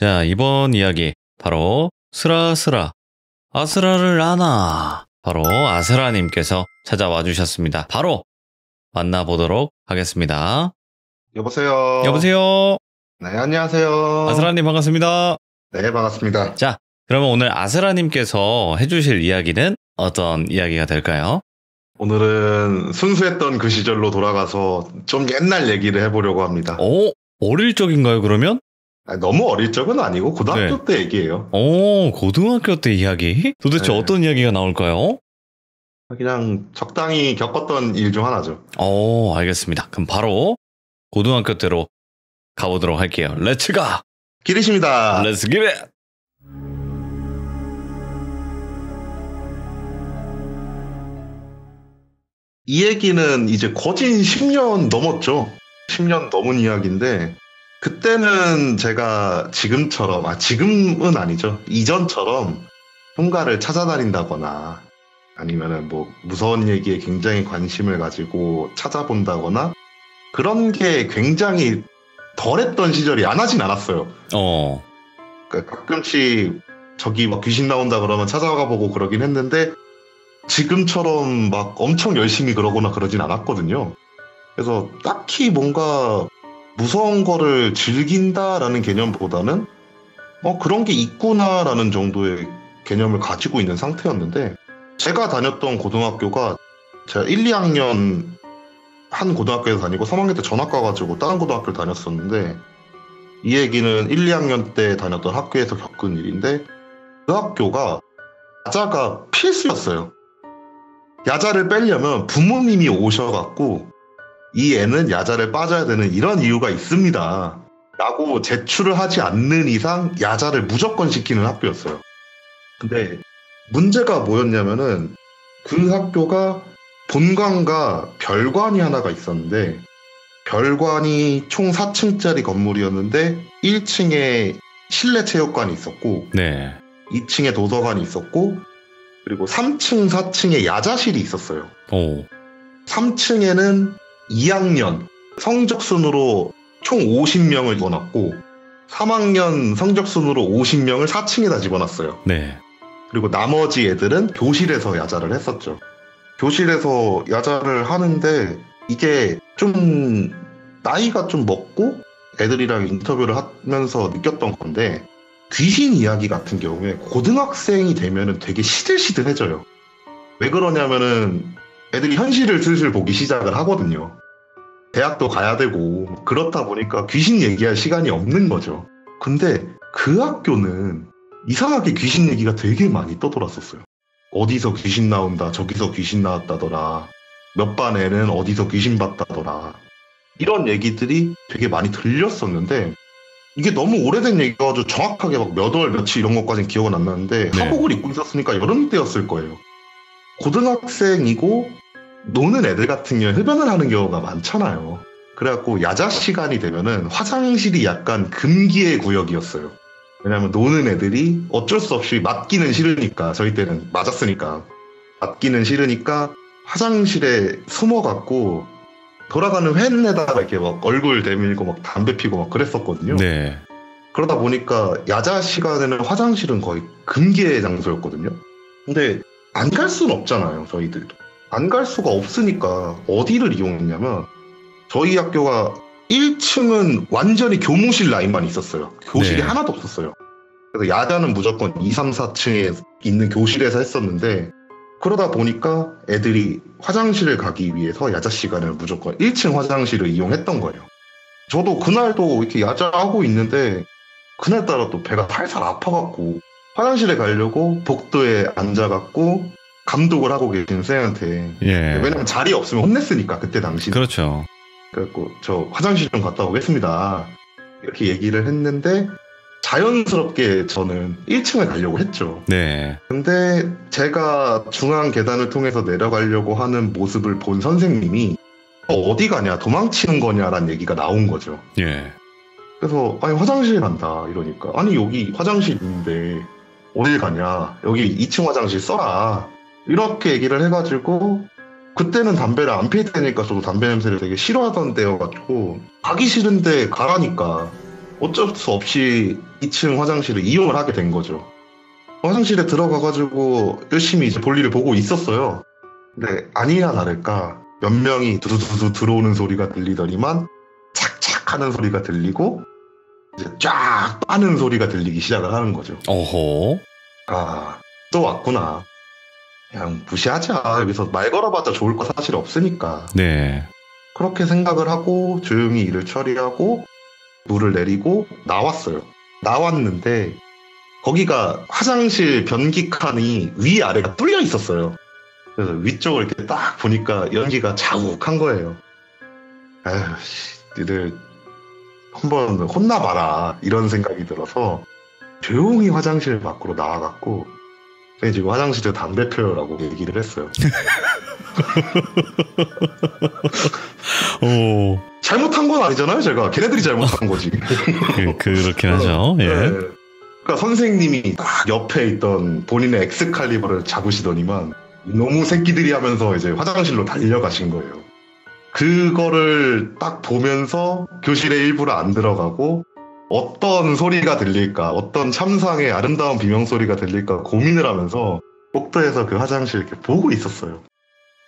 자, 이번 이야기 바로 스라스라 아스라를 아나 바로 아스라님께서 찾아와 주셨습니다. 바로 만나보도록 하겠습니다. 여보세요. 여보세요. 네, 안녕하세요. 아스라님 반갑습니다. 네, 반갑습니다. 자, 그러면 오늘 아스라님께서 해주실 이야기는 어떤 이야기가 될까요? 오늘은 순수했던 그 시절로 돌아가서 좀 옛날 얘기를 해보려고 합니다. 어릴 적인가요, 그러면? 너무 어릴 적은 아니고 고등학교 때 얘기예요. 고등학교 때 이야기? 도대체 네. 어떤 이야기가 나올까요? 그냥 적당히 겪었던 일 중 하나죠. 알겠습니다. 그럼 바로 고등학교 때로 가보도록 할게요. 렛츠 가! 기리십니다. 렛츠 기릿! 이 얘기는 이제 거진 10년 넘었죠. 10년 넘은 이야기인데 그때는 제가 지금은 아니죠. 이전처럼 흉가를 찾아다닌다거나 아니면은 뭐 무서운 얘기에 굉장히 관심을 가지고 찾아본다거나 그런 게 굉장히 덜했던 시절이 안 하진 않았어요. 그러니까 가끔씩 저기 막 귀신 나온다 그러면 찾아가 보고 그러긴 했는데 지금처럼 막 엄청 열심히 그러거나 그러진 않았거든요. 그래서 딱히 뭔가 무서운 거를 즐긴다라는 개념보다는 그런 게 있구나라는 정도의 개념을 가지고 있는 상태였는데 제가 다녔던 고등학교가 제가 1, 2학년 한 고등학교에서 다니고 3학년 때 전학 가가지고 다른 고등학교를 다녔었는데 이 얘기는 1, 2학년 때 다녔던 학교에서 겪은 일인데 그 학교가 야자가 필수였어요. 야자를 빼려면 부모님이 오셔갖고 이 애는 야자를 빠져야 되는 이런 이유가 있습니다 라고 제출을 하지 않는 이상 야자를 무조건 시키는 학교였어요. 근데 문제가 뭐였냐면은 그 학교가 본관과 별관이 하나가 있었는데 별관이 총 4층짜리 건물이었는데 1층에 실내 체육관이 있었고 2층에 도서관이 있었고 그리고 3층, 4층에 야자실이 있었어요. 3층에는 2학년 성적순으로 총 50명을 집어넣고 3학년 성적순으로 50명을 4층에다 집어넣었어요. 그리고 나머지 애들은 교실에서 야자를 했었죠. 교실에서 야자를 하는데 이게 좀 나이가 좀 먹고 애들이랑 인터뷰를 하면서 느꼈던 건데 귀신 이야기 같은 경우에 고등학생이 되면은 되게 시들시들해져요. 왜 그러냐면은 애들이 현실을 슬슬 보기 시작을 하거든요. 대학도 가야 되고 그렇다 보니까 귀신 얘기할 시간이 없는 거죠. 근데 그 학교는 이상하게 귀신 얘기가 되게 많이 떠돌았었어요. 어디서 귀신 나온다, 저기서 귀신 나왔다더라, 몇 반 애는 어디서 귀신 봤다더라 이런 얘기들이 되게 많이 들렸었는데 이게 너무 오래된 얘기여가지고 정확하게 막 몇 월 며칠 이런 것까지는 기억은 안 나는데 하복을 입고 있었으니까 여름 때였을 거예요. 고등학생이고 노는 애들 같은 경우에 흡연을 하는 경우가 많잖아요. 그래갖고 야자 시간이 되면은 화장실이 약간 금기의 구역이었어요. 왜냐면 노는 애들이 어쩔 수 없이 맞기는 싫으니까, 저희 때는 맞았으니까 맞기는 싫으니까 화장실에 숨어갖고 돌아가는 팬에다가 이렇게 막 얼굴 내밀고 막 담배 피고 막 그랬었거든요. 그러다 보니까 야자 시간에는 화장실은 거의 금기의 장소였거든요. 근데 안 갈 수는 없잖아요. 저희들도 안 갈 수가 없으니까 어디를 이용했냐면 저희 학교가 1층은 완전히 교무실 라인만 있었어요. 교실이 하나도 없었어요. 그래서 야자는 무조건 2, 3, 4층에 있는 교실에서 했었는데 그러다 보니까 애들이 화장실을 가기 위해서 야자 시간을 무조건 1층 화장실을 이용했던 거예요. 저도 그날도 이렇게 야자하고 있는데 그날따라 또 배가 살살 아파갖고 화장실에 가려고 복도에 앉아갖고 감독을 하고 계신 쌤한테 왜냐면 자리 없으면 혼냈으니까 그때 당시 그렇죠. 그래갖고 저 화장실 좀 갔다 오겠습니다 이렇게 얘기를 했는데 자연스럽게 저는 1층을 가려고 했죠. 근데 제가 중앙 계단을 통해서 내려가려고 하는 모습을 본 선생님이 어디 가냐 도망치는 거냐라는 얘기가 나온 거죠. 그래서 아니 화장실 간다 이러니까 아니 여기 화장실 있는데 어딜 가냐 여기 2층 화장실 써라 이렇게 얘기를 해가지고 그때는 담배를 안 피울 때니까 저도 담배 냄새를 되게 싫어하던 때여가지고 가기 싫은데 가라니까 어쩔 수 없이 2층 화장실을 이용을 하게 된 거죠. 화장실에 들어가가지고 열심히 이제 볼일을 보고 있었어요. 근데 아니나 다를까 몇 명이 두두두두 들어오는 소리가 들리더니만 착착 하는 소리가 들리고 이제 쫙 빠는 소리가 들리기 시작을 하는 거죠. 어허. 아, 또 왔구나. 그냥 무시하자. 여기서 말 걸어봤자 좋을 거 사실 없으니까. 네. 그렇게 생각을 하고 조용히 일을 처리하고 물을 내리고 나왔어요. 나왔는데 거기가 화장실 변기칸이 위아래가 뚫려 있었어요. 그래서 위쪽을 이렇게 딱 보니까 연기가 자욱한 거예요. 아휴, 니들 한번 혼나봐라 이런 생각이 들어서 조용히 화장실 밖으로 나와갖고 지금 화장실에 담배 피우라고 얘기를 했어요. 오. 잘못한 건 아니잖아요, 제가. 걔네들이 잘못한 거지. 그렇긴 하죠. 예. 네. 그러니까 선생님이 딱 옆에 있던 본인의 엑스칼리버를 잡으시더니만 너무 새끼들이 하면서 이제 화장실로 달려가신 거예요. 그거를 딱 보면서 교실에 일부러 안 들어가고 어떤 소리가 들릴까, 어떤 참상의 아름다운 비명소리가 들릴까 고민을 하면서 복도에서 그 화장실 이렇게 보고 있었어요.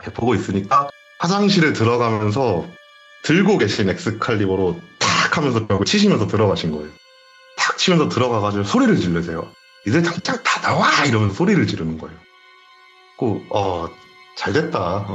이렇게 보고 있으니까 화장실에 들어가면서 들고 계신 엑스칼리버로 탁 하면서 벽을 치시면서 들어가신 거예요. 탁 치면서 들어가가지고 소리를 지르세요. 이제 당장 다 나와! 이러면서 소리를 지르는 거예요. 잘 됐다.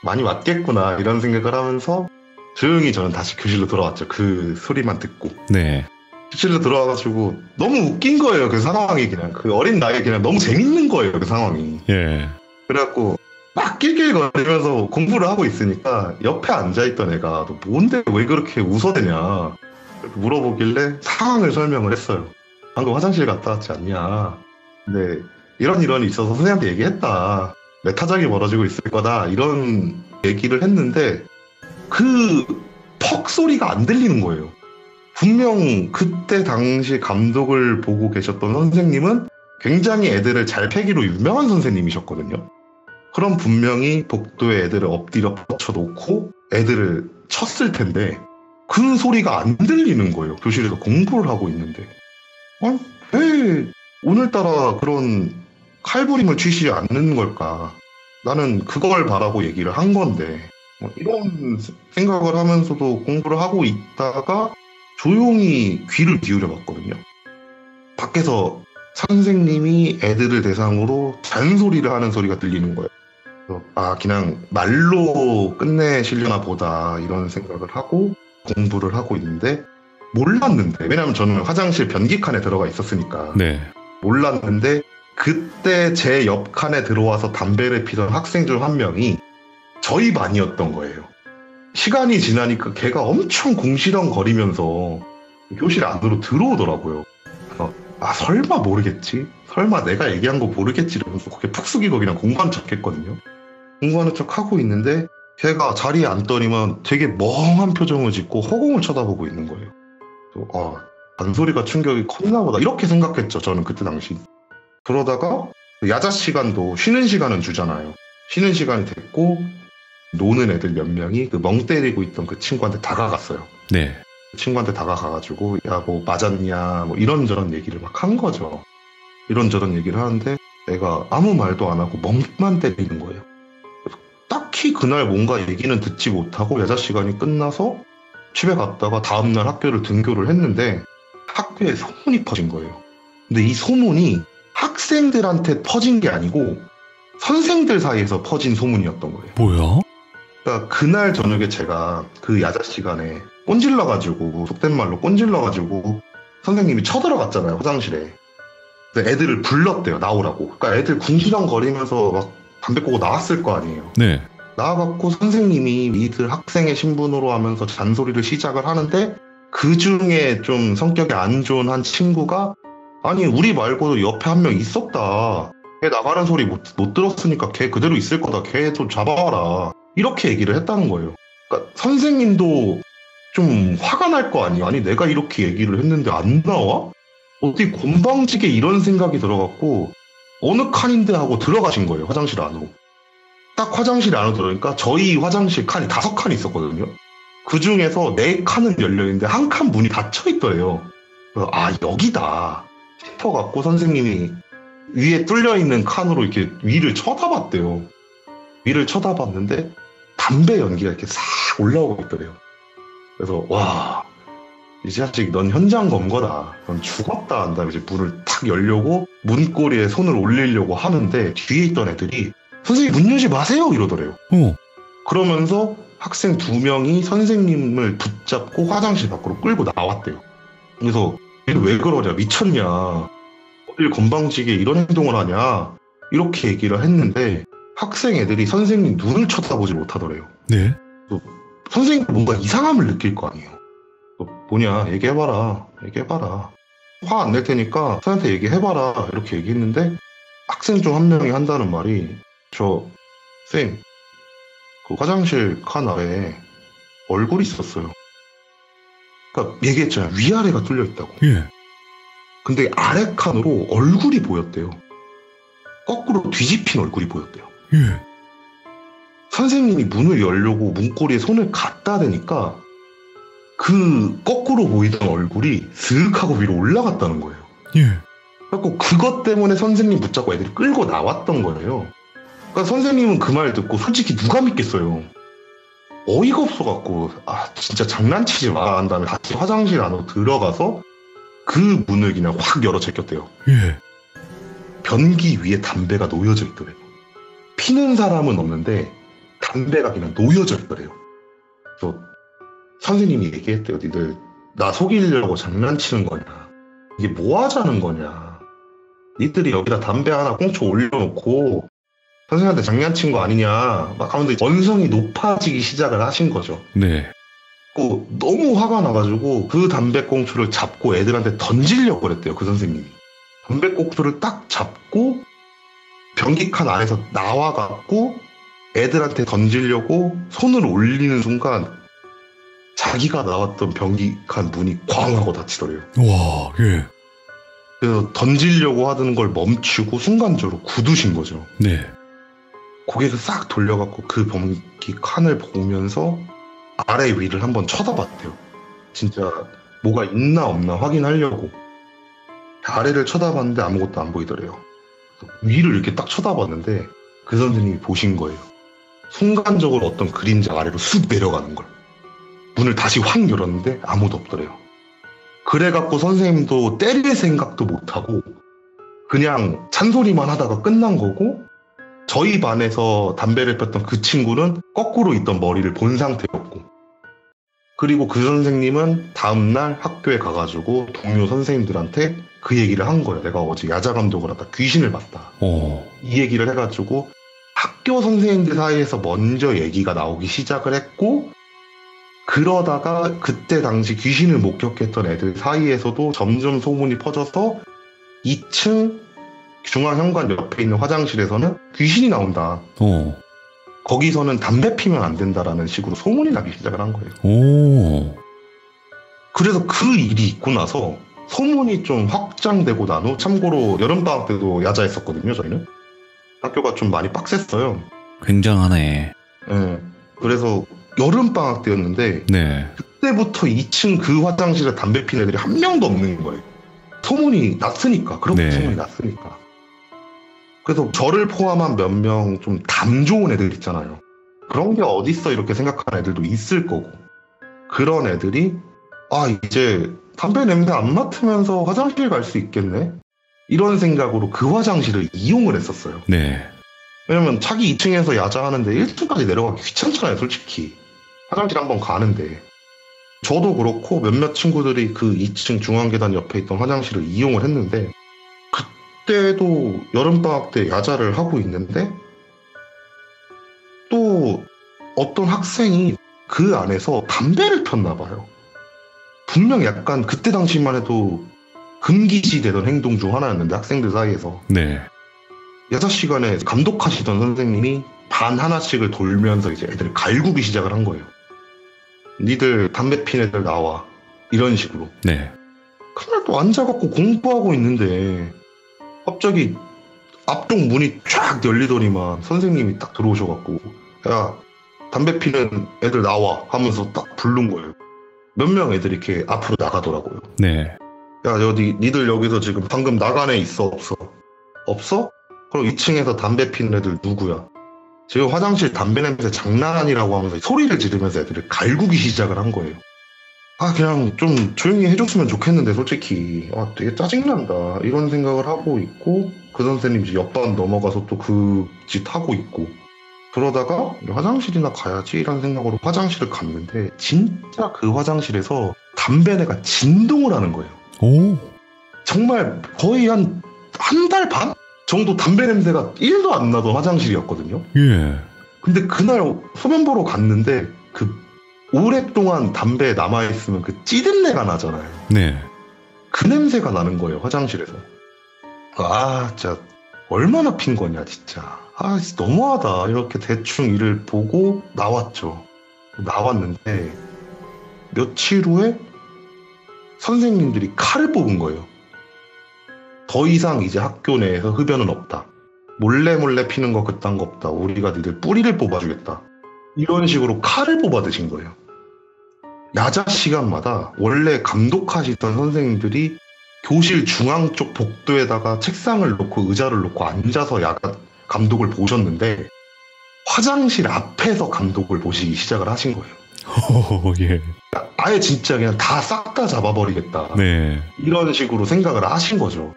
많이 왔겠구나. 이런 생각을 하면서 조용히 저는 다시 교실로 돌아왔죠. 그 소리만 듣고. 네. 교실로 들어와가지고 너무 웃긴 거예요. 그 상황이 그냥. 그 어린 나이에 그냥 너무 재밌는 거예요. 그 상황이. 예. 그래갖고 막 낄낄거리면서 공부를 하고 있으니까 옆에 앉아있던 애가 너 뭔데 왜 그렇게 웃어대냐 이렇게 물어보길래 상황을 설명을 했어요. 방금 화장실 갔다 왔지 않냐. 근데 이런 일이 있어서 선생님한테 얘기했다. 메타작이 벌어지고 있을 거다. 이런 얘기를 했는데 그 퍽 소리가 안 들리는 거예요. 분명 그때 당시 감독을 보고 계셨던 선생님은 굉장히 애들을 잘 패기로 유명한 선생님이셨거든요. 그럼 분명히 복도에 애들을 엎드려 뻗쳐놓고 애들을 쳤을 텐데 그 소리가 안 들리는 거예요. 교실에서 공부를 하고 있는데. 왜 오늘따라 그런 칼부림을 치지 않는 걸까? 나는 그걸 바라고 얘기를 한 건데 이런 생각을 하면서도 공부를 하고 있다가 조용히 귀를 기울여 봤거든요. 밖에서 선생님이 애들을 대상으로 잔소리를 하는 소리가 들리는 거예요. 그냥 말로 끝내시려나 보다 이런 생각을 하고 공부를 하고 있는데 몰랐는데, 왜냐면 저는 화장실 변기칸에 들어가 있었으니까. 네. 몰랐는데 그때 제 옆칸에 들어와서 담배를 피던 학생 중 한 명이 저희 반이었던 거예요. 시간이 지나니까 걔가 엄청 궁시렁거리면서 교실 안으로 들어오더라고요. 설마 모르겠지? 설마 내가 얘기한 거 모르겠지? 이러면서 거기에 푹 숙이고 그냥 공부하는 척 했거든요. 공부하는 척 하고 있는데 걔가 자리에 앉더니만 되게 멍한 표정을 짓고 허공을 쳐다보고 있는 거예요. 잔소리가 충격이 컸나 보다 이렇게 생각했죠. 저는 그때 당시. 그러다가 야자 시간도 쉬는 시간은 주잖아요. 쉬는 시간이 됐고 노는 애들 몇 명이 그 멍 때리고 있던 그 친구한테 다가갔어요. 네. 그 친구한테 다가가가지고 야 뭐 맞았냐 뭐 이런저런 얘기를 막 한 거죠. 이런저런 얘기를 하는데 애가 아무 말도 안 하고 멍만 때리는 거예요. 딱히 그날 뭔가 얘기는 듣지 못하고 야자 시간이 끝나서 집에 갔다가 다음날 학교를 등교를 했는데 학교에 소문이 퍼진 거예요. 근데 이 소문이 학생들한테 퍼진 게 아니고 선생들 사이에서 퍼진 소문이었던 거예요. 뭐야? 그러니까 그날 저녁에 제가 그 야자 시간에 꼰질러가지고, 속된 말로 꼰질러가지고 선생님이 쳐들어갔잖아요, 화장실에. 근데 애들을 불렀대요, 나오라고. 그러니까 애들 궁시렁거리면서 막 담배 꼬고 나왔을 거 아니에요. 네. 나와갖고 선생님이 이들 학생의 신분으로 하면서 잔소리를 시작을 하는데 그 중에 좀 성격이 안 좋은 한 친구가 아니 우리 말고도 옆에 한 명 있었다. 걔 나가는 소리 못 들었으니까 걔 그대로 있을 거다. 걔 좀 잡아와라. 이렇게 얘기를 했다는 거예요. 그러니까 선생님도 좀 화가 날 거 아니야. 아니 내가 이렇게 얘기를 했는데 안 나와? 어떻게 건방지게 이런 생각이 들어갖고 어느 칸인데 하고 들어가신 거예요. 화장실 안으로. 딱 화장실 안으로 들어오니까 저희 화장실 칸이 5칸이 있었거든요. 그 중에서 4칸은 열려있는데 한 칸 문이 닫혀있더래요. 그래서 여기다 싶어갖고 선생님이 위에 뚫려있는 칸으로 이렇게 위를 쳐다봤대요. 위를 쳐다봤는데 담배 연기가 이렇게 싹 올라오고 있더래요. 그래서 와, 이 자식 넌 현장 검거다. 넌 죽었다. 한 다음에 이제 문을 탁 열려고 문고리에 손을 올리려고 하는데 뒤에 있던 애들이 선생님 문 열지 마세요 이러더래요. 그러면서 학생 2명이 선생님을 붙잡고 화장실 밖으로 끌고 나왔대요. 그래서 얘는 왜 그러냐, 미쳤냐, 어딜 건방지게 이런 행동을 하냐 이렇게 얘기를 했는데 학생 애들이 선생님 눈을 쳐다보지 못하더래요. 네. 선생님 뭔가 이상함을 느낄 거 아니에요. 뭐냐, 얘기해봐라. 화 안 낼 테니까 선생님한테 얘기해봐라 이렇게 얘기했는데 학생 중 한 명이 한다는 말이 쌤, 그 화장실 칸 아래에 얼굴이 있었어요. 그러니까 얘기했잖아요. 위아래가 뚫려 있다고. 예. 근데 아래 칸으로 얼굴이 보였대요. 거꾸로 뒤집힌 얼굴이 보였대요. 예. 선생님이 문을 열려고 문고리에 손을 갖다 대니까 그 거꾸로 보이던 얼굴이 슥 하고 위로 올라갔다는 거예요. 예. 그래서 그것 때문에 선생님 붙잡고 애들이 끌고 나왔던 거예요. 그러니까 선생님은 그 말 듣고 솔직히 누가 믿겠어요. 어이가 없어갖고 진짜 장난치지 마 한 다음에 다시 화장실 안으로 들어가서 그 문을 그냥 확 열어 제꼈대요. 예. 변기 위에 담배가 놓여져 있더래요. 피는 사람은 없는데 담배가 그냥 놓여져 있더래요. 그래서 선생님이 얘기했대요. 니들 나 속이려고 장난치는 거냐, 이게 뭐 하자는 거냐, 니들이 여기다 담배 하나 꽁초 올려놓고 선생님한테 장난친 거 아니냐 막 하면서 원성이 높아지기 시작을 하신 거죠. 네. 너무 화가 나가지고 그 담배꽁초를 잡고 애들한테 던지려고 그랬대요. 그 선생님이 담배꽁초를 딱 잡고 변기칸 안에서 나와갖고 애들한테 던지려고 손을 올리는 순간 자기가 나왔던 변기칸 문이 쾅 하고 닫히더래요. 와, 예. 그래서 던지려고 하는 걸 멈추고 순간적으로 굳으신 거죠. 네. 고개를 싹 돌려갖고 그 변기 칸을 보면서 아래 위를 한번 쳐다봤대요. 진짜 뭐가 있나 없나 확인하려고. 아래를 쳐다봤는데 아무것도 안 보이더래요. 위를 이렇게 딱 쳐다봤는데 그 선생님이 보신 거예요. 순간적으로 어떤 그림자 아래로 쑥 내려가는 걸. 문을 다시 확 열었는데 아무도 없더래요. 그래갖고 선생님도 때릴 생각도 못하고 그냥 잔소리만 하다가 끝난 거고, 저희 반에서 담배를 폈던 그 친구는 거꾸로 있던 머리를 본 상태였고, 그리고 그 선생님은 다음날 학교에 가가지고 동료 선생님들한테 그 얘기를 한 거예요. 내가 어제 야자 감독을 하다 귀신을 봤다. 이 얘기를 해가지고 학교 선생님들 사이에서 먼저 얘기가 나오기 시작을 했고, 그러다가 그때 당시 귀신을 목격했던 애들 사이에서도 점점 소문이 퍼져서 2층 중앙현관 옆에 있는 화장실에서는 귀신이 나온다. 거기서는 담배 피면 안 된다라는 식으로 소문이 나기 시작을 한 거예요. 그래서 그 일이 있고 나서 소문이 좀 확장되고 난 후, 참고로 여름방학 때도 야자했었거든요. 저희는 학교가 좀 많이 빡셌어요. 굉장하네. 네. 그래서 여름방학 때였는데 네. 그때부터 2층 그 화장실에 담배 피는 애들이 한 명도 없는 거예요. 소문이 났으니까. 그렇게 소문이 났으니까. 그래서 저를 포함한 몇 명 좀 담 좋은 애들 있잖아요. 그런 게 어딨어 이렇게 생각하는 애들도 있을 거고, 그런 애들이 이제 담배 냄새 안 맡으면서 화장실 갈 수 있겠네, 이런 생각으로 그 화장실을 이용을 했었어요. 네. 왜냐면 자기 2층에서 야자하는데 1층까지 내려가기 귀찮잖아요. 솔직히 화장실 한번 가는데. 저도 그렇고 몇몇 친구들이 그 2층 중앙계단 옆에 있던 화장실을 이용을 했는데, 그때도 여름방학 때 야자를 하고 있는데 또 어떤 학생이 그 안에서 담배를 폈나 봐요. 분명 약간 그때 당시만 해도 금기시되던 행동 중 하나였는데, 학생들 사이에서. 네. 야자 시간에 감독하시던 선생님이 반 하나씩을 돌면서 이제 애들을 갈구기 시작을 한 거예요. 니들 담배 핀 애들 나와, 이런 식으로. 네. 그날 또 앉아갖고 공부하고 있는데 갑자기 앞쪽 문이 쫙 열리더니만 선생님이 딱 들어오셔갖고, 야, 담배 피는 애들 나와 하면서 딱 부른 거예요. 몇 명 애들이 이렇게 앞으로 나가더라고요. 네. 야, 니들 여기서 지금 방금 나간 애 있어, 없어? 없어? 그럼 2층에서 담배 피는 애들 누구야? 지금 화장실 담배 냄새 장난 아니라고 하면서 소리를 지르면서 애들을 갈구기 시작을 한 거예요. 아, 그냥 좀 조용히 해줬으면 좋겠는데, 솔직히. 아, 되게 짜증난다. 이런 생각을 하고 있고, 그 선생님 이제 옆반 넘어가서 또 그 짓 하고 있고. 그러다가 화장실이나 가야지 라는 생각으로 화장실을 갔는데, 진짜 그 화장실에서 담배내가 진동을 하는 거예요. 오. 정말 거의 한 달 반 정도 담배 냄새가 1도 안 나던 화장실이었거든요. 예. 근데 그날 소변 보러 갔는데 그 오랫동안 담배에 남아있으면 그 찌든내가 나잖아요. 네. 그 냄새가 나는 거예요, 화장실에서. 아, 진짜 얼마나 핀 거냐, 진짜. 아, 진짜 너무하다. 이렇게 대충 일을 보고 나왔죠. 나왔는데 며칠 후에 선생님들이 칼을 뽑은 거예요. 더 이상 이제 학교 내에서 흡연은 없다. 몰래 피는 거 그딴 거 없다. 우리가 니들 뿌리를 뽑아주겠다. 이런 식으로 칼을 뽑아드신 거예요. 야자 시간마다 원래 감독하시던 선생님들이 교실 중앙 쪽 복도에다가 책상을 놓고 의자를 놓고 앉아서 야간 감독을 보셨는데 화장실 앞에서 감독을 보시기 시작을 하신 거예요. 오, 예. 아예 진짜 그냥 다 싹 다 잡아버리겠다. 네. 이런 식으로 생각을 하신 거죠.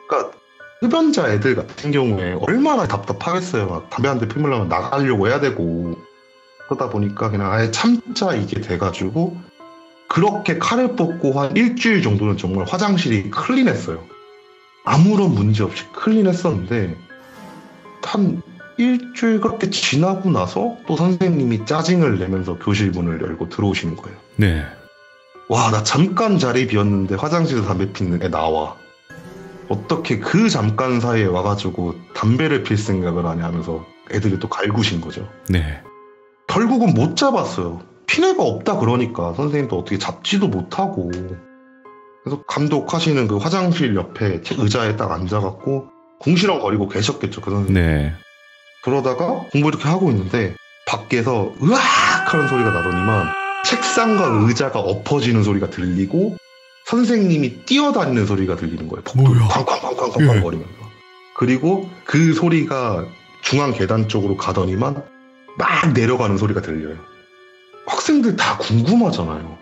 그러니까 흡연자 애들 같은 경우에 얼마나 답답하겠어요. 막 담배 한 대 피우려면 나가려고 해야 되고 그러다 보니까 그냥 아예 참자 이게 돼가지고 그렇게 칼을 뽑고 한 일주일 정도는 정말 화장실이 클린했어요. 아무런 문제 없이 클린했었는데 한 일주일 그렇게 지나고 나서 또 선생님이 짜증을 내면서 교실 문을 열고 들어오시는 거예요. 네. 와, 나 잠깐 자리 비었는데 화장실에서 담배 피는 애 나와. 어떻게 그 잠깐 사이에 와가지고 담배를 필 생각을 하냐 하면서 애들이 또 갈구신 거죠. 네. 결국은 못 잡았어요. 피해가 없다 그러니까 선생님도 어떻게 잡지도 못하고. 그래서 감독하시는 그 화장실 옆에 의자에 딱 앉아갖고 궁시렁거리고 계셨겠죠, 그 선생님. 네. 그러다가 공부 이렇게 하고 있는데 밖에서 으악 하는 소리가 나더니만 책상과 의자가 엎어지는 소리가 들리고 선생님이 뛰어다니는 소리가 들리는 거예요. 뭐야? 쾅쾅쾅쾅쾅 거리면서. 그리고 그 소리가 중앙 계단 쪽으로 가더니만 막 내려가는 소리가 들려요. 학생들 다 궁금하잖아요.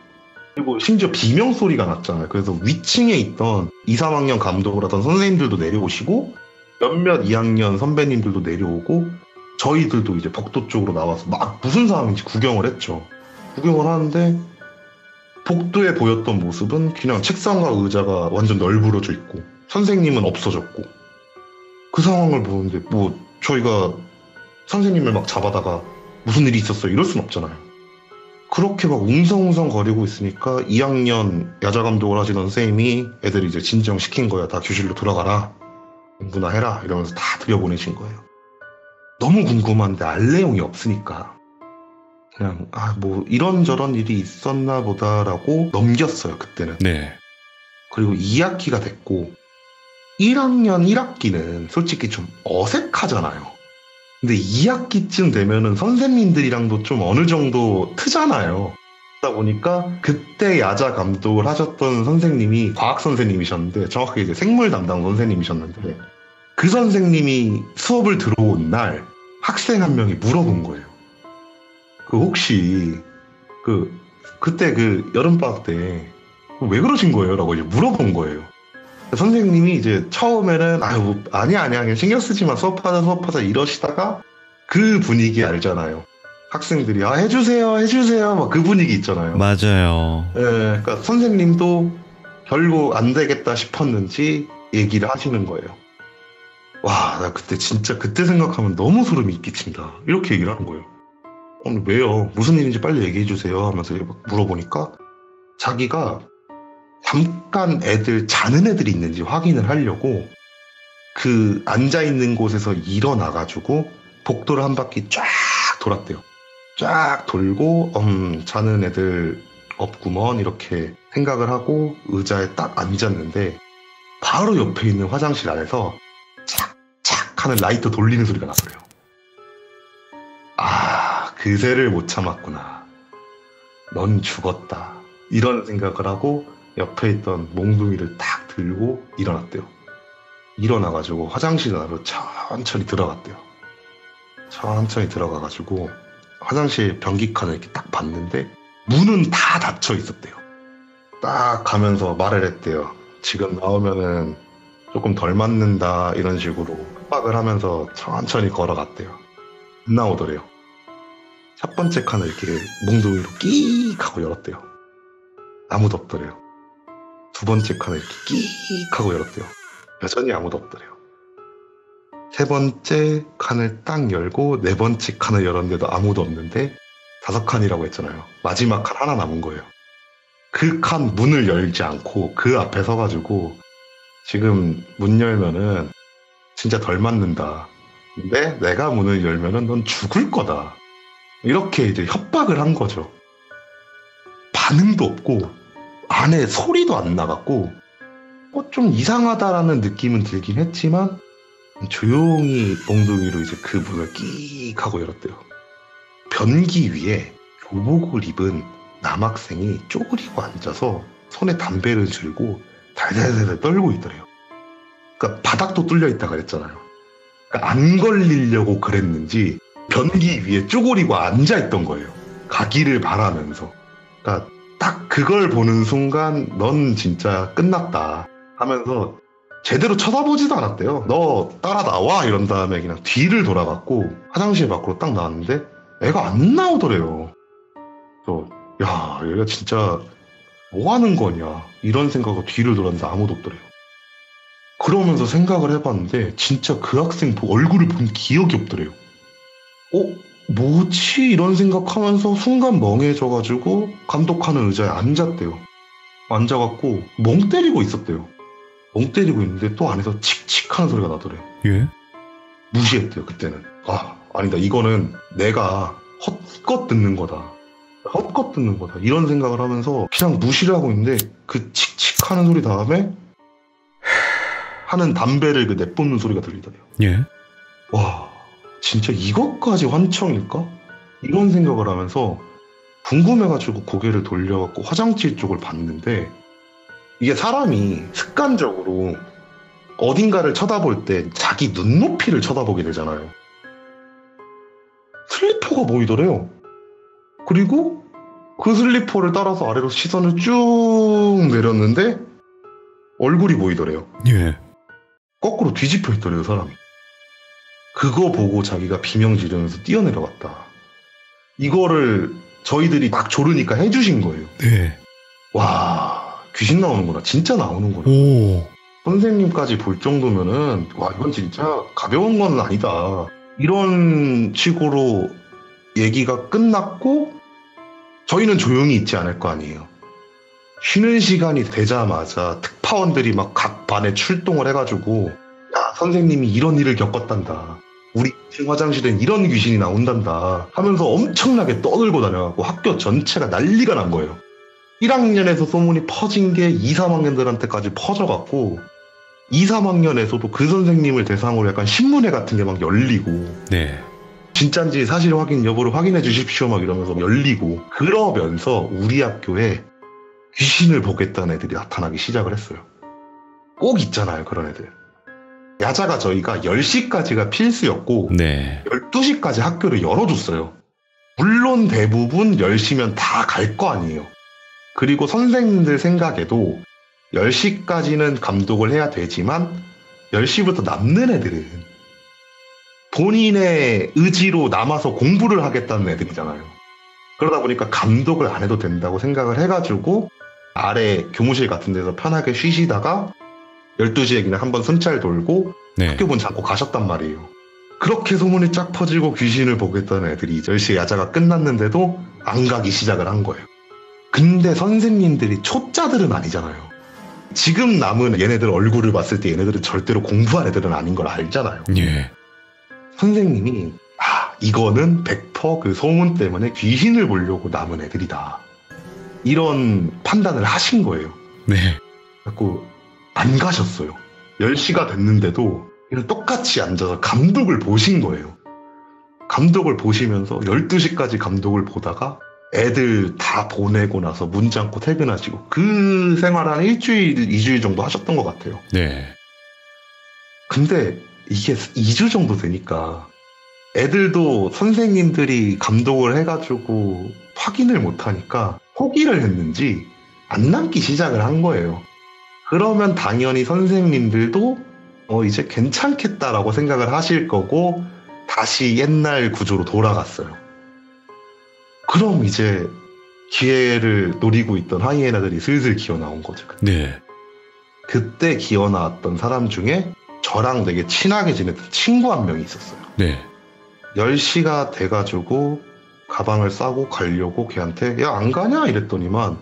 그리고 심지어 비명 소리가 났잖아요. 그래서 위층에 있던 2, 3학년 감독을 하던 선생님들도 내려오시고 몇몇 2학년 선배님들도 내려오고 저희들도 이제 복도 쪽으로 나와서 막 무슨 상황인지 구경을 했죠. 구경을 하는데 복도에 보였던 모습은 그냥 책상과 의자가 완전 널브러져 있고 선생님은 없어졌고 그 상황을 보는데 뭐 저희가 선생님을 막 잡아다가 무슨 일이 있었어요 이럴 순 없잖아요. 그렇게 막 웅성웅성 거리고 있으니까 2학년 야자 감독을 하시던 선생님이 애들이 이제 진정시킨 거야. 다 교실로 들어가라. 공부나 해라. 이러면서 다 들여보내신 거예요. 너무 궁금한데 알 내용이 없으니까 그냥 뭐 이런저런 일이 있었나 보다라고 넘겼어요. 그때는. 네. 그리고 2학기가 됐고 1학년 1학기는 솔직히 좀 어색하잖아요. 근데 2학기쯤 되면은 선생님들이랑도 좀 어느 정도 트잖아요. 그러다 보니까 그때 야자 감독을 하셨던 선생님이 과학 선생님이셨는데 정확하게 이제 생물 담당 선생님이셨는데 그 선생님이 수업을 들어온 날 학생 한 명이 물어본 거예요. 그 혹시 그때 그 여름방학 때 왜 그러신 거예요? 라고 이제 물어본 거예요. 선생님이 이제 처음에는 아니야 그냥 신경 쓰지 마 수업하자 이러시다가 그 분위기 알잖아요. 학생들이 해주세요 막 그 분위기 있잖아요. 맞아요. 예, 그러니까 선생님도 결국 안 되겠다 싶었는지 얘기를 하시는 거예요. 와, 나 그때 진짜 그때 생각하면 너무 소름이 끼친다. 이렇게 얘기를 하는 거예요. 왜요? 무슨 일인지 빨리 얘기해 주세요 하면서 물어보니까 자기가 잠깐 자는 애들이 있는지 확인을 하려고 그 앉아있는 곳에서 일어나가지고 복도를 한 바퀴 쫙 돌았대요. 쫙 돌고 자는 애들 없구먼 이렇게 생각을 하고 의자에 딱 앉았는데 바로 옆에 있는 화장실 안에서 착착 하는 라이터 돌리는 소리가 나더래요. 그새를 못 참았구나. 넌 죽었다. 이런 생각을 하고 옆에 있던 몽둥이를 딱 들고 일어났대요. 일어나가지고 화장실 안으로 천천히 들어갔대요. 천천히 들어가가지고 화장실 변기칸을 이렇게 딱 봤는데 문은 다 닫혀 있었대요. 딱 가면서 말을 했대요. 지금 나오면은 조금 덜 맞는다 이런 식으로 협박을 하면서 천천히 걸어갔대요. 안 나오더래요. 첫 번째 칸을 이렇게 몽둥이로 끼익 하고 열었대요. 아무도 없더래요. 두 번째 칸을 이렇게 끼익 하고 열었대요. 여전히 아무도 없더래요. 세 번째 칸을 딱 열고 네 번째 칸을 열었는데도 아무도 없는데 다섯 칸이라고 했잖아요. 마지막 칸 하나 남은 거예요. 그 칸 문을 열지 않고 그 앞에 서가지고 지금 문 열면은 진짜 덜 맞는다. 근데 내가 문을 열면은 넌 죽을 거다. 이렇게 이제 협박을 한 거죠. 반응도 없고 안에 소리도 안 나갔고 좀 이상하다라는 느낌은 들긴 했지만 조용히 몽둥이로 이제 그 문을 끼익 하고 열었대요. 변기 위에 교복을 입은 남학생이 쪼그리고 앉아서 손에 담배를 들고 달달달 떨고 있더래요. 그러니까 바닥도 뚫려 있다 그랬잖아요. 그러니까 안 걸리려고 그랬는지 변기 위에 쪼그리고 앉아 있던 거예요. 가기를 바라면서. 그러니까 딱 그걸 보는 순간 넌 진짜 끝났다 하면서 제대로 쳐다보지도 않았대요. 너 따라 나와 이런 다음에 그냥 뒤를 돌아갔고 화장실 밖으로 딱 나왔는데 애가 안 나오더래요. 그래서 야 얘가 진짜 뭐 하는 거냐 이런 생각으로 뒤를 돌았는데 아무도 없더래요. 그러면서 생각을 해봤는데 진짜 그 학생 얼굴을 본 기억이 없더래요. 뭐지? 이런 생각하면서 순간 멍해져가지고 감독하는 의자에 앉았대요. 앉아갖고 멍 때리고 있었대요. 멍 때리고 있는데 또 안에서 칙칙하는 소리가 나더래요. 예? 무시했대요 그때는. 아니다 이거는 내가 헛것 듣는 거다. 헛것 듣는 거다. 이런 생각을 하면서 그냥 무시를 하고 있는데 그 칙칙하는 소리 다음에 하는 담배를 그 내뿜는 소리가 들리더래요. 예? 와 진짜 이것까지 환청일까? 이런 생각을 하면서 궁금해가지고 고개를 돌려갖고 화장실 쪽을 봤는데 이게 사람이 습관적으로 어딘가를 쳐다볼 때 자기 눈높이를 쳐다보게 되잖아요. 슬리퍼가 보이더래요. 그리고 그 슬리퍼를 따라서 아래로 시선을 쭉 내렸는데 얼굴이 보이더래요. 예. 거꾸로 뒤집혀 있더래요 사람이. 그거 보고 자기가 비명 지르면서 뛰어내려갔다. 이거를 저희들이 막 조르니까 해주신 거예요. 네. 와 귀신 나오는구나. 진짜 나오는구나. 오. 선생님까지 볼 정도면은 와 이건 진짜 가벼운 건 아니다. 이런 식으로 얘기가 끝났고 저희는 조용히 있지 않을 거 아니에요. 쉬는 시간이 되자마자 특파원들이 막 각 반에 출동을 해가지고 야 선생님이 이런 일을 겪었단다. 우리 화장실엔 이런 귀신이 나온단다 하면서 엄청나게 떠들고 다녀갖고 학교 전체가 난리가 난 거예요. 1학년에서 소문이 퍼진 게 2, 3학년들한테까지 퍼져갖고 2, 3학년에서도 그 선생님을 대상으로 약간 신문회 같은 게 막 열리고 네. 진짜인지 사실 확인 여부를 확인해 주십시오 막 이러면서 열리고 그러면서 우리 학교에 귀신을 보겠다는 애들이 나타나기 시작을 했어요. 꼭 있잖아요 그런 애들. 야자가 저희가 10시까지가 필수였고 네. 12시까지 학교를 열어줬어요. 물론 대부분 10시면 다 갈 거 아니에요. 그리고 선생님들 생각에도 10시까지는 감독을 해야 되지만 10시부터 남는 애들은 본인의 의지로 남아서 공부를 하겠다는 애들이잖아요. 그러다 보니까 감독을 안 해도 된다고 생각을 해가지고 아래 교무실 같은 데서 편하게 쉬시다가 12시에 그냥 한번 순찰 돌고 네. 학교 문 잠고 가셨단 말이에요. 그렇게 소문이 쫙 퍼지고 귀신을 보겠다는 애들이 10시에 야자가 끝났는데도 안 가기 시작을 한 거예요. 근데 선생님들이 초짜들은 아니잖아요. 지금 남은 얘네들 얼굴을 봤을 때 얘네들은 절대로 공부한 애들은 아닌 걸 알잖아요. 예. 선생님이 이거는 100% 그 소문 때문에 귀신을 보려고 남은 애들이다. 이런 판단을 하신 거예요. 네. 그래서 안 가셨어요. 10시가 됐는데도 그냥 똑같이 앉아서 감독을 보신 거예요. 감독을 보시면서 12시까지 감독을 보다가 애들 다 보내고 나서 문 잠고 퇴근하시고 그 생활 한 일주일, 2주일 정도 하셨던 것 같아요. 네. 근데 이게 2주 정도 되니까 애들도 선생님들이 감독을 해가지고 확인을 못하니까 포기를 했는지 안 남기 시작을 한 거예요. 그러면 당연히 선생님들도 이제 괜찮겠다라고 생각을 하실 거고 다시 옛날 구조로 돌아갔어요. 그럼 이제 기회를 노리고 있던 하이에나들이 슬슬 기어 나온 거죠. 네. 그때 기어 나왔던 사람 중에 저랑 되게 친하게 지냈던 친구 한 명이 있었어요. 네. 10시가 돼가지고 가방을 싸고 가려고 걔한테 야, 안 가냐? 이랬더니만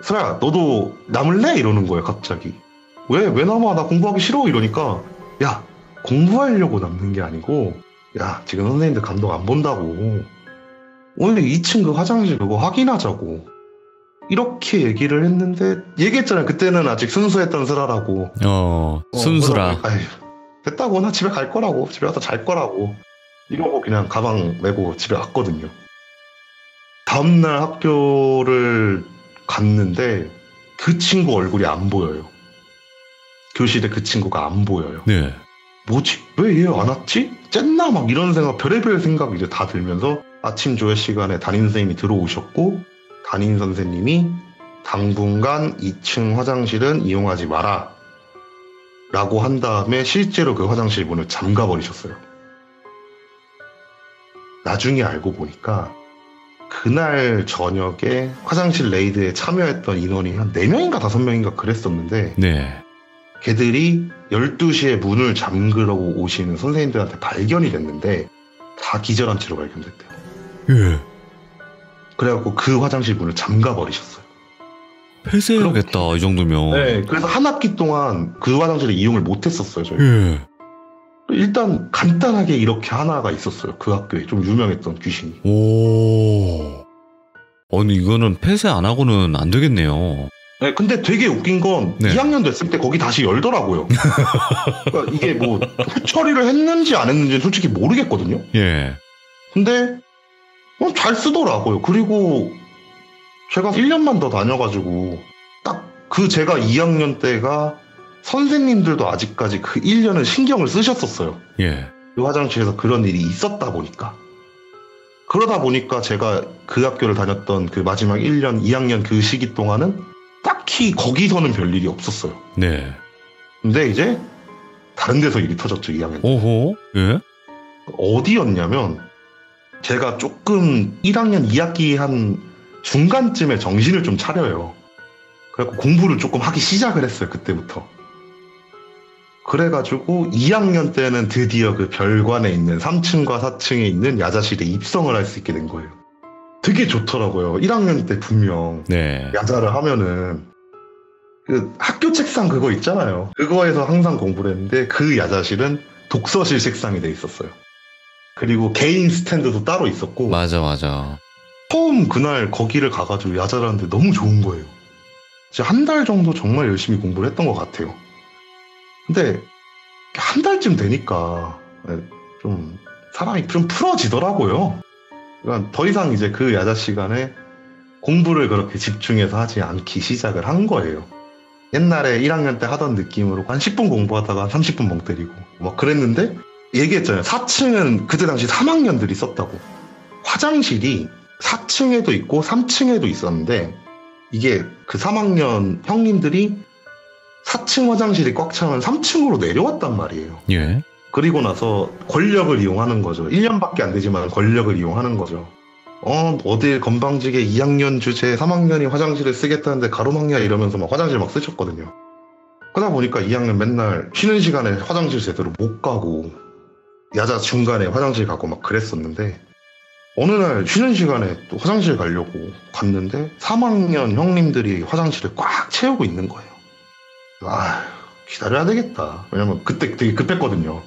슬아야, 너도 남을래? 이러는 거예요, 갑자기. 왜 남아? 나 공부하기 싫어. 이러니까 야, 공부하려고 남는 게 아니고 야, 지금 선생님들 감독 안 본다고. 오늘 2층 그 화장실 그거 확인하자고. 이렇게 얘기를 했는데 얘기했잖아요. 그때는 아직 순수했던 슬아라고. 순수라. 아휴, 됐다고. 나 집에 갈 거라고. 집에 가서 잘 거라고. 이러고 그냥 가방 메고 집에 갔거든요. 다음날 학교를 갔는데 그 친구 얼굴이 안 보여요. 교실에 그 친구가 안 보여요. 네. 뭐지? 왜 얘 안 왔지? 쨌나? 막 이런 생각, 별의별 생각이 이제 다 들면서 아침 조회 시간에 담임 선생님이 들어오셨고 담임 선생님이 당분간 2층 화장실은 이용하지 마라 라고 한 다음에 실제로 그 화장실 문을 잠가 버리셨어요. 나중에 알고 보니까 그날 저녁에 화장실 레이드에 참여했던 인원이 한 4명인가 5명인가 그랬었는데 네. 걔들이 12시에 문을 잠그려고 오시는 선생님들한테 발견이 됐는데 다 기절한 채로 발견됐대요. 예. 그래갖고 그 화장실 문을 잠가 버리셨어요. 폐쇄해야겠다, 이 정도면. 네, 그래서 한 학기 동안 그 화장실을 이용을 못했었어요, 저희. 예. 일단 간단하게 이렇게 하나가 있었어요. 그 학교에 좀 유명했던 귀신이. 오. 아니 이거는 폐쇄 안 하고는 안 되겠네요. 네, 근데 되게 웃긴 건 네. 2학년 됐을 때 거기 다시 열더라고요. 그러니까 이게 뭐 처리를 했는지 안 했는지는 솔직히 모르겠거든요. 예. 근데 잘 쓰더라고요. 그리고 제가 1년만 더 다녀가지고 딱 그 제가 2학년 때가 선생님들도 아직까지 그 1년은 신경을 쓰셨었어요. 예. 그 화장실에서 그런 일이 있었다 보니까. 그러다 보니까 제가 그 학교를 다녔던 그 마지막 1년, 2학년 그 시기 동안은 딱히 거기서는 별일이 없었어요. 네. 근데 이제 다른 데서 일이 터졌죠, 2학년 때. 오호. 예. 어디였냐면 제가 조금 1학년 2학기 한 중간쯤에 정신을 좀 차려요. 그래갖고 공부를 조금 하기 시작을 했어요, 그때부터. 그래가지고 2학년 때는 드디어 그 별관에 있는 3층과 4층에 있는 야자실에 입성을 할 수 있게 된 거예요. 되게 좋더라고요. 1학년 때 분명 네. 야자를 하면은 그 학교 책상 그거 있잖아요. 그거에서 항상 공부를 했는데 그 야자실은 독서실 책상이 돼 있었어요. 그리고 개인 스탠드도 따로 있었고. 맞아. 처음 그날 거기를 가가지고 야자를 하는데 너무 좋은 거예요. 진짜 한 달 정도 정말 열심히 공부를 했던 것 같아요. 근데 한 달쯤 되니까 좀 사람이 좀 풀어지더라고요. 그러니까 더 이상 이제 그 야자 시간에 공부를 그렇게 집중해서 하지 않기 시작을 한 거예요. 옛날에 1학년 때 하던 느낌으로 한 10분 공부하다가 한 30분 멍 때리고 막 그랬는데 얘기했잖아요. 4층은 그때 당시 3학년들이 썼다고. 화장실이 4층에도 있고 3층에도 있었는데 이게 그 3학년 형님들이 4층 화장실이 꽉 차면 3층으로 내려왔단 말이에요. 예. 그리고 나서 권력을 이용하는 거죠. 1년밖에 안 되지만 권력을 이용하는 거죠. 어딜 건방지게 2학년 주제에 3학년이 화장실을 쓰겠다는데 가로막냐 이러면서 막 화장실 막 쓰셨거든요. 그러다 보니까 2학년 맨날 쉬는 시간에 화장실 제대로 못 가고 야자 중간에 화장실 가고 막 그랬었는데 어느 날 쉬는 시간에 또 화장실 가려고 갔는데 3학년 형님들이 화장실을 꽉 채우고 있는 거예요. 기다려야 되겠다. 왜냐면 그때 되게 급했거든요.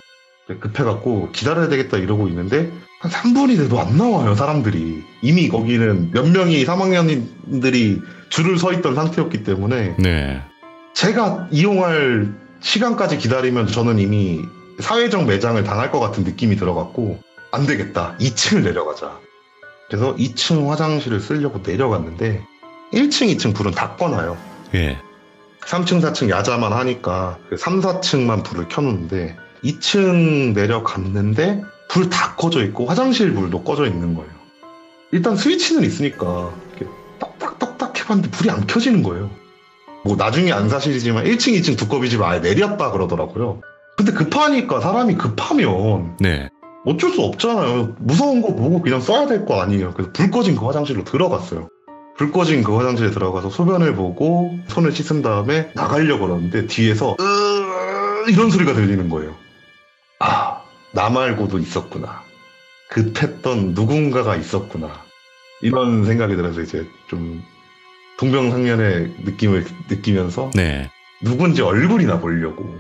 급해갖고 기다려야 되겠다 이러고 있는데 한 3분이 돼도 안 나와요, 사람들이. 이미 거기는 몇 명이 3학년들이 줄을 서 있던 상태였기 때문에 네. 제가 이용할 시간까지 기다리면 저는 이미 사회적 매장을 당할 것 같은 느낌이 들어갔고 안 되겠다. 2층을 내려가자. 그래서 2층 화장실을 쓰려고 내려갔는데 1층, 2층 불은 다 꺼놔요. 예. 3층, 4층 야자만 하니까 그 3, 4층만 불을 켜놓는데 2층 내려갔는데 불 다 꺼져 있고 화장실 불도 꺼져 있는 거예요. 일단 스위치는 있으니까 이렇게 딱딱딱딱 해봤는데 불이 안 켜지는 거예요. 뭐 나중에 안 사실이지만 1층, 2층 두꺼비 집 아예 내렸다 그러더라고요. 근데 급하니까 사람이 급하면 네. 어쩔 수 없잖아요. 무서운 거 보고 그냥 써야 될 거 아니에요. 그래서 불 꺼진 그 화장실로 들어갔어요. 불 꺼진 그 화장실에 들어가서 소변을 보고 손을 씻은 다음에 나가려고 그러는데 뒤에서 이런 소리가 들리는 거예요. 아, 나 말고도 있었구나. 급했던 누군가가 있었구나. 이런 생각이 들어서 이제 좀 동병상련의 느낌을 느끼면서 네. 누군지 얼굴이나 보려고.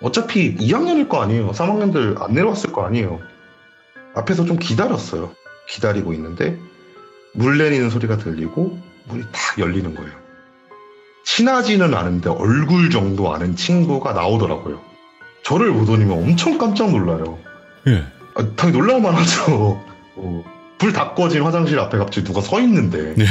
어차피 2학년일 거 아니에요. 3학년들 안 내려왔을 거 아니에요. 앞에서 좀 기다렸어요. 기다리고 있는데 물 내리는 소리가 들리고 문이 탁 열리는 거예요. 친하지는 않은데 얼굴 정도 아는 친구가 나오더라고요. 저를 보더니만 엄청 깜짝 놀라요. 예. 당연히 놀랄만 하죠. 불 다 꺼진 화장실 앞에 갑자기 누가 서 있는데 네.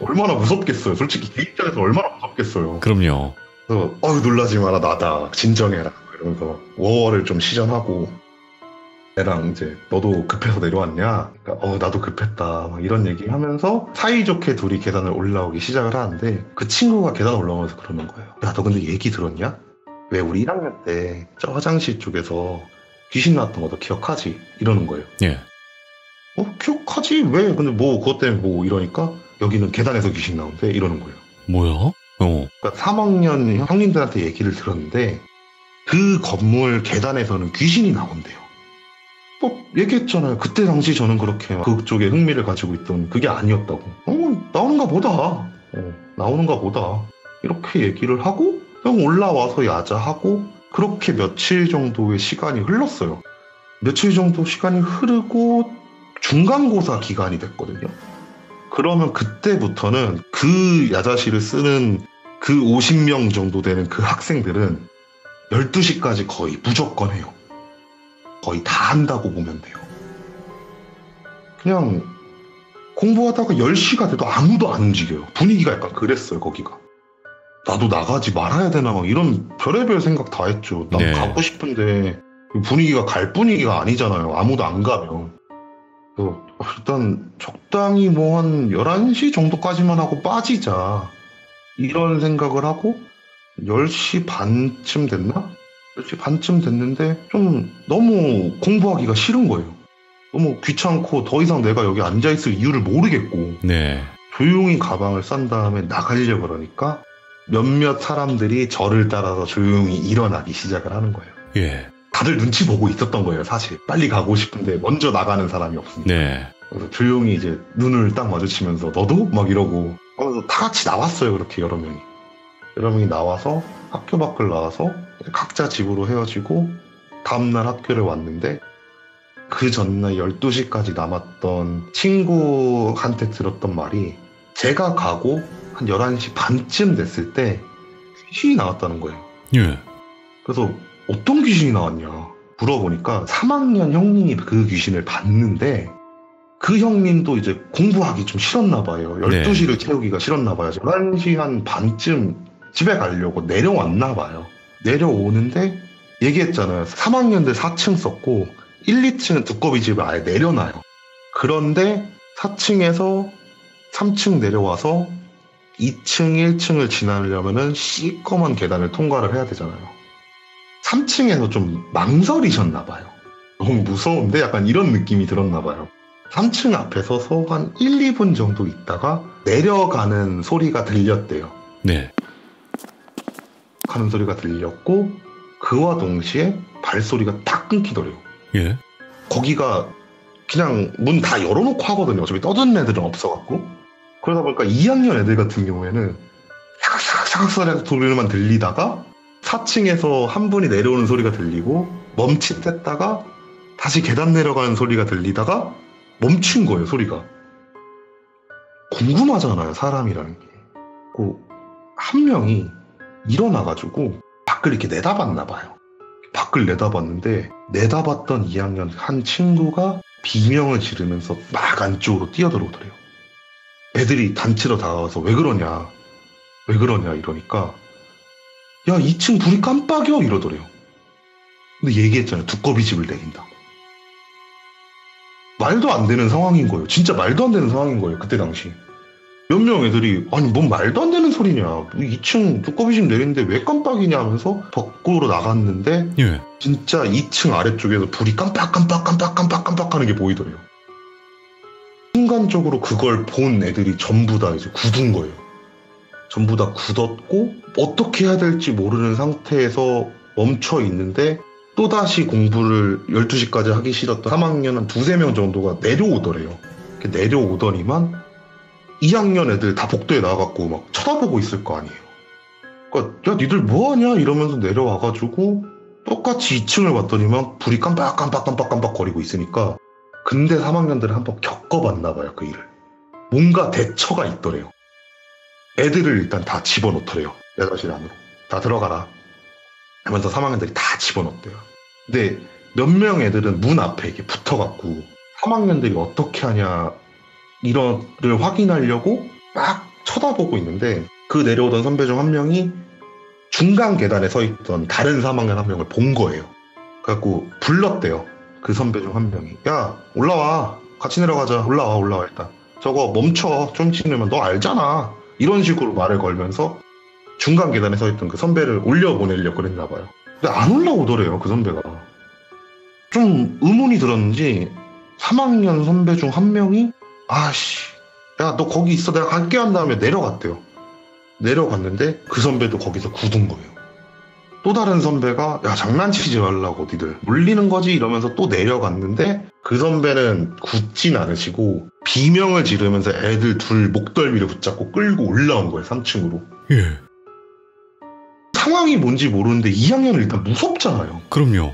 얼마나 무섭겠어요. 솔직히 제 입장에서 얼마나 무섭겠어요. 그럼요. 그래서 놀라지 마라, 나다, 진정해라 이러면서 워워를 좀 시전하고 애랑 이제 너도 급해서 내려왔냐? 그러니까 나도 급했다 막 이런 얘기하면서 사이좋게 둘이 계단을 올라오기 시작을 하는데 그 친구가 계단 올라오면서 그러는 거예요. 야, 너 근데 얘기 들었냐? 왜 우리 1학년 때 저 화장실 쪽에서 귀신 나왔던 거 너 기억하지? 이러는 거예요. 예. 기억하지? 왜? 근데 뭐 그것 때문에 뭐 이러니까 여기는 계단에서 귀신 나온대 이러는 거예요. 뭐야? 그러니까 3학년 형님들한테 얘기를 들었는데 그 건물 계단에서는 귀신이 나온대요. 얘기했잖아요. 그때 당시 저는 그렇게 그쪽에 흥미를 가지고 있던 그게 아니었다고. 나오는가 보다. 나오는가 보다. 이렇게 얘기를 하고 형 올라와서 야자하고 그렇게 며칠 정도의 시간이 흘렀어요. 며칠 정도 시간이 흐르고 중간고사 기간이 됐거든요. 그러면 그때부터는 그 야자실을 쓰는 그 50명 정도 되는 그 학생들은 12시까지 거의 무조건 해요. 거의 다 한다고 보면 돼요. 그냥 공부하다가 10시가 돼도 아무도 안 움직여요. 분위기가 약간 그랬어요, 거기가. 나도 나가지 말아야 되나 막 이런 별의별 생각 다 했죠. 난 네. 가고 싶은데 분위기가 갈 분위기가 아니잖아요. 아무도 안 가면. 그래서 일단 적당히 뭐 한 11시 정도까지만 하고 빠지자. 이런 생각을 하고 10시 반쯤 됐나? 10시 반쯤 됐는데 좀 너무 공부하기가 싫은 거예요. 너무 귀찮고 더 이상 내가 여기 앉아있을 이유를 모르겠고 네. 조용히 가방을 싼 다음에 나가려고 그러니까 몇몇 사람들이 저를 따라서 조용히 일어나기 시작을 하는 거예요. 예. 다들 눈치 보고 있었던 거예요, 사실. 빨리 가고 싶은데 먼저 나가는 사람이 없으니까. 네. 그래서 조용히 이제 눈을 딱 마주치면서 너도? 막 이러고 하면서 다 같이 나왔어요, 그렇게 여러 명이. 여러 명이 나와서 학교 밖을 나와서 각자 집으로 헤어지고 다음날 학교를 왔는데 그 전날 12시까지 남았던 친구한테 들었던 말이 제가 가고 한 11시 반쯤 됐을 때 귀신이 나왔다는 거예요. 예. 그래서 어떤 귀신이 나왔냐 물어보니까 3학년 형님이 그 귀신을 봤는데 그 형님도 이제 공부하기 좀 싫었나 봐요. 12시를 채우기가 싫었나 봐요. 11시 한 반쯤 집에 가려고 내려왔나 봐요. 내려오는데 얘기했잖아요. 3학년들 4층 썼고 1, 2층은 두꺼비 집을 아예 내려놔요. 그런데 4층에서 3층 내려와서 2층, 1층을 지나려면은 시꺼먼 계단을 통과를 해야 되잖아요. 3층에서 좀 망설이셨나 봐요. 너무 무서운데 약간 이런 느낌이 들었나 봐요. 3층 앞에 서서 한 1, 2분 정도 있다가 내려가는 소리가 들렸대요. 네. 하는 소리가 들렸고 그와 동시에 발소리가 딱 끊기더래요. 예. 거기가 그냥 문 다 열어놓고 하거든요. 어차피 떠드는 애들은 없어갖고. 그러다 보니까 2학년 애들 같은 경우에는 사각사각 소리만 들리다가 4층에서 한 분이 내려오는 소리가 들리고 멈칫했다가 다시 계단 내려가는 소리가 들리다가 멈춘 거예요, 소리가. 궁금하잖아요, 사람이라는 게. 한 명이 일어나가지고 밖을 이렇게 내다봤나 봐요. 밖을 내다봤는데 내다봤던 2학년 한 친구가 비명을 지르면서 막 안쪽으로 뛰어들어오더래요. 애들이 단체로 다가와서 왜 그러냐 이러니까 야 2층 불이 깜빡여 이러더래요. 근데 얘기했잖아요. 두꺼비 집을 내린다고. 말도 안 되는 상황인 거예요. 진짜 말도 안 되는 상황인 거예요. 그때 당시. 몇 명 애들이 아니 뭔 말도 안 되는 소리냐. 2층 두꺼비 집 내리는데 왜 깜빡이냐 하면서 밖으로 나갔는데 예. 진짜 2층 아래쪽에서 불이 깜빡 하는 게 보이더래요. 순간적으로 그걸 본 애들이 전부 다 이제 굳은 거예요. 전부 다 굳었고 어떻게 해야 될지 모르는 상태에서 멈춰 있는데 또다시 공부를 12시까지 하기 싫었던 3학년 한 2-3명 정도가 내려오더래요. 내려오더니만 2학년 애들 다 복도에 나와갖고 막 쳐다보고 있을 거 아니에요. 그러니까 야 니들 뭐하냐 이러면서 내려와가지고 똑같이 2층을 봤더니만 불이 깜빡 거리고 있으니까 근데 3학년들은 한번 겪어봤나 봐요. 그 일을. 뭔가 대처가 있더래요. 애들을 일단 다 집어넣더래요. 야자실 안으로. 다 들어가라 하면서 3학년들이 다 집어넣대요. 근데 몇 명 애들은 문 앞에 이렇게 붙어갖고 3학년들이 어떻게 하냐 이런를 확인하려고 막 쳐다보고 있는데 그 내려오던 선배 중 한 명이 중간 계단에 서 있던 다른 3학년 한 명을 본 거예요. 그래갖고 불렀대요. 그 선배 중 한 명이 야 올라와 같이 내려가자. 올라와 일단 저거 멈춰 좀 치면 너 알잖아 이런 식으로 말을 걸면서 중간 계단에 서 있던 그 선배를 올려보내려고 그랬나 봐요. 근데 안 올라오더래요. 그 선배가. 좀 의문이 들었는지 3학년 선배 중 한 명이 아씨 야 너 거기 있어 내가 갈게 한 다음에 내려갔대요. 내려갔는데 그 선배도 거기서 굳은 거예요. 또 다른 선배가 야 장난치지 말라고 니들 물리는 거지 이러면서 또 내려갔는데 그 선배는 굳진 않으시고 비명을 지르면서 애들 둘 목덜미를 붙잡고 끌고 올라온 거예요. 3층으로. 예. 상황이 뭔지 모르는데 2학년은 일단 무섭잖아요. 그럼요.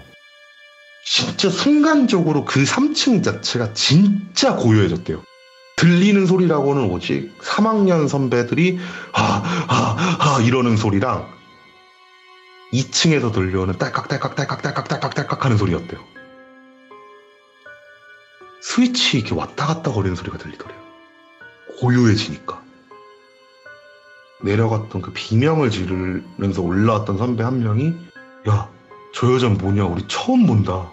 진짜 순간적으로 그 3층 자체가 진짜 고요해졌대요. 들리는 소리라고는 오직 3학년 선배들이 하 이러는 소리랑 2층에서 들려오는 딸깍 하는 소리였대요. 스위치 이렇게 왔다 갔다 거리는 소리가 들리더래요. 고요해지니까. 내려갔던 그 비명을 지르면서 올라왔던 선배 한 명이 야, 저 여자는 뭐냐 우리 처음 본다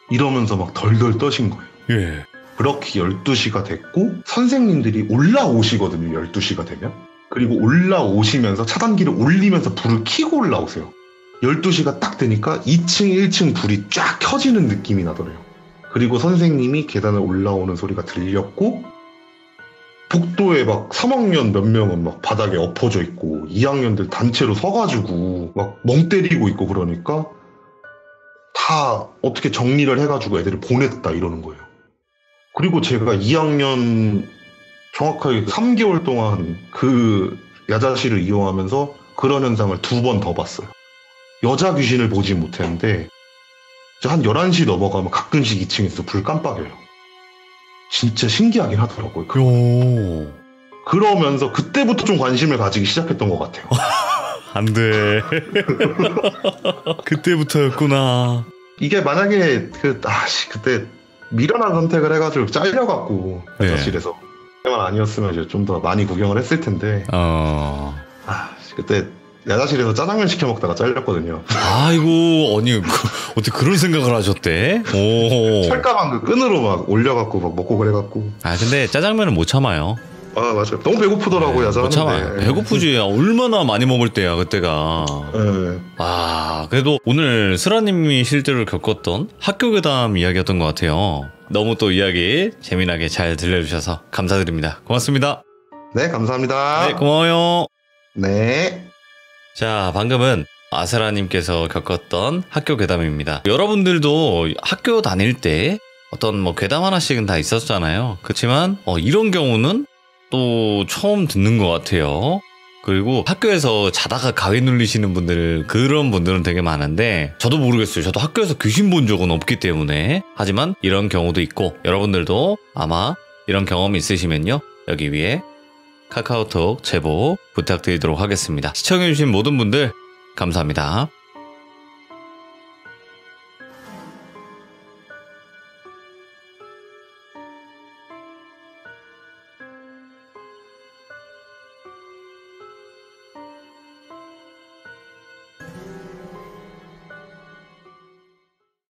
이러면서 막 덜덜 떠신 거예요. 예. 그렇게 12시가 됐고 선생님들이 올라오시거든요. 12시가 되면. 그리고 올라오시면서 차단기를 올리면서 불을 켜고 올라오세요. 12시가 딱 되니까 2층, 1층 불이 쫙 켜지는 느낌이 나더래요. 그리고 선생님이 계단을 올라오는 소리가 들렸고 복도에 막 3학년 몇 명은 막 바닥에 엎어져 있고 2학년들 단체로 서가지고 막 멍 때리고 있고 그러니까 다 어떻게 정리를 해가지고 애들을 보냈다 이러는 거예요. 그리고 제가 2학년 정확하게 3개월 동안 그 야자실을 이용하면서 그런 현상을 2번 더 봤어요. 여자 귀신을 보지 못했는데 한 11시 넘어가면 가끔씩 2층에서 불 깜빡여요. 진짜 신기하긴 하더라고요. 오. 그러면서 그때부터 좀 관심을 가지기 시작했던 것 같아요. 안 돼. 그때부터였구나. 이게 만약에 그때 미련한 선택을 해가지고 잘려갖고 야자실에서 그때만 아니었으면 이제 좀 더 많이 구경을 했을 텐데. 그때 야자실에서 짜장면 시켜 먹다가 잘렸거든요. 아이고, 아니 어떻게 그런 생각을 하셨대? 오. 철가방 그 끈으로 막 올려갖고 막 먹고 그래갖고. 아 근데 짜장면은 못 참아요. 아 맞아요. 너무 배고프더라고. 야자. 못 참아요. 배고프지. 얼마나 많이 먹을 때야 그때가. 네. 아 그래도 오늘 슬아님이 실제로 겪었던 학교 괴담 이야기였던 것 같아요. 너무 또 이야기 재미나게 잘 들려주셔서 감사드립니다. 고맙습니다. 네 감사합니다. 네 고마워요. 네. 자 방금은 아스라님께서 겪었던 학교 괴담입니다. 여러분들도 학교 다닐 때 어떤 뭐 괴담 하나씩은 다 있었잖아요. 그렇지만 이런 경우는 또 처음 듣는 것 같아요. 그리고 학교에서 자다가 가위 눌리시는 분들, 그런 분들은 되게 많은데 저도 모르겠어요. 저도 학교에서 귀신 본 적은 없기 때문에. 하지만 이런 경우도 있고 여러분들도 아마 이런 경험이 있으시면요 여기 위에 카카오톡 제보 부탁드리도록 하겠습니다. 시청해주신 모든 분들 감사합니다.